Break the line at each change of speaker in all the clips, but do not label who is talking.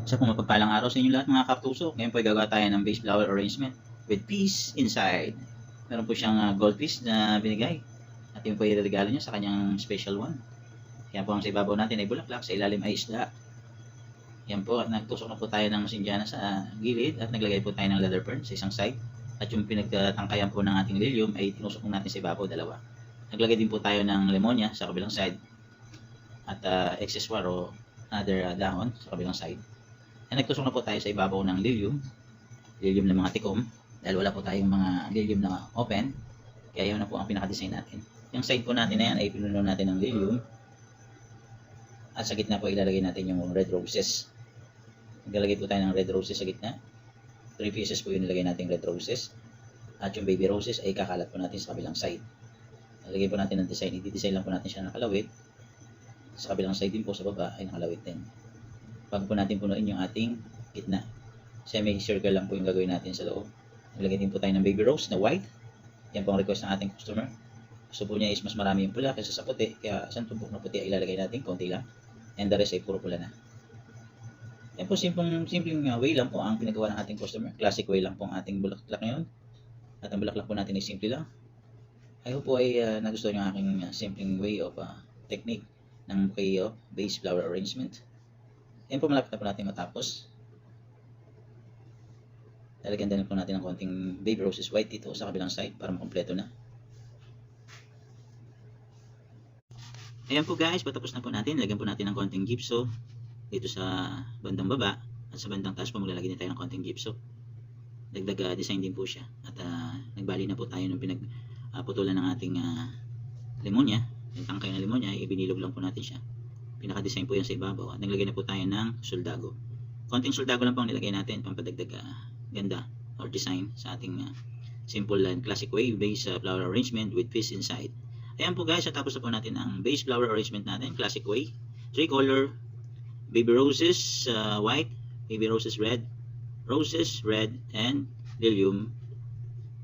Sa pumapagpalang araw sa inyo lahat mga kaktuso. Ngayon po ay gagawa tayo ng base flower arrangement with peace inside. Meron po siyang gold piece na binigay. At yun po ay regalo niya sa kanyang special one. Yan po ang sa ibabaw natin ay bulaklak, sa ilalim ay isda. Yan po, at nagtusok na po tayo ng sinjana sa gilid at naglagay po tayo ng leather fern sa isang side. At yung pinagtangkayan po ng ating lilium ay tinusok po natin sa ibabaw, dalawa. Naglagay din po tayo ng lemonia sa kabilang side at accessoire o other dahon sa kabilang side. And nagtusok na po tayo sa ibabaw ng lilium ng mga tikom dahil wala po tayong mga lilium na open, kaya yun na po ang pinaka-design natin. Yung side po natin na yan ay pinuno natin ng lilium at sa gitna po ilalagay natin yung red roses. Naglalagay po tayo ng red roses sa gitna. 3 pieces po yung nilagay natin red roses at yung baby roses ay kakalat po natin sa kabilang side. Nalagay po natin ng design, i-design lang po natin siya nakalawit. Sa kabilang side din po sa baba ay nakalawit din. Bago po natin punuin yung ating gitna, semi-circle lang po yung gagawin natin sa loob. Naglagay din po tayo ng baby rose na white. Yan po ang request ng ating customer. Gusto po niya is mas marami yung pula kaysa sa puti, kaya isang tumpok na puti ay ilalagay natin, konti lang. And the rest ay puro pula na. Yan po, simpleng way lang po ang pinagawa ng ating customer. Classic way lang po ang ating bulaklak ngayon. At ang bulaklak po natin ay simple lang. I hope po ay nagustuhan yung aking simpleng way of technique ng bouquet of base flower arrangement. Yan po, malapit na po natin matapos. Lalagyan din po natin ng konting baby roses white dito sa kabilang side para makompleto na. Ayan po guys, patapos na po natin. Lagyan po natin ng konting gypso dito sa bandang baba at sa bandang taas po maglalagay din tayo ng konting gypso. Dagdag design din po siya. At nagbali na po tayo ng pinagputulan ng ating lemonia. Yung tangkay na lemonia, ibinilog lang po natin siya. Pinaka-design po yan sa ibabaw. At naglagay na po tayo ng soldago. Konting soldago lang po ang nilagay natin pampadagdag ganda or design sa ating simple and classic way base flower arrangement with peace inside. Ayan po guys, tapos na po natin ang base flower arrangement natin, classic way. 3 color, baby roses white, baby roses red, and lilium.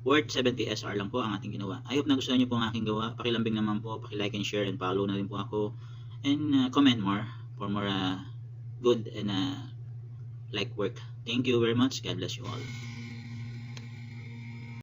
Worth 70 SR lang po ang ating ginawa. I hope nagustuhan niyo po ang aking gawa. Pakilambing naman po, pakilike and share and follow na rin po ako. And comment more for more good and like work. Thank you very much. God bless you all.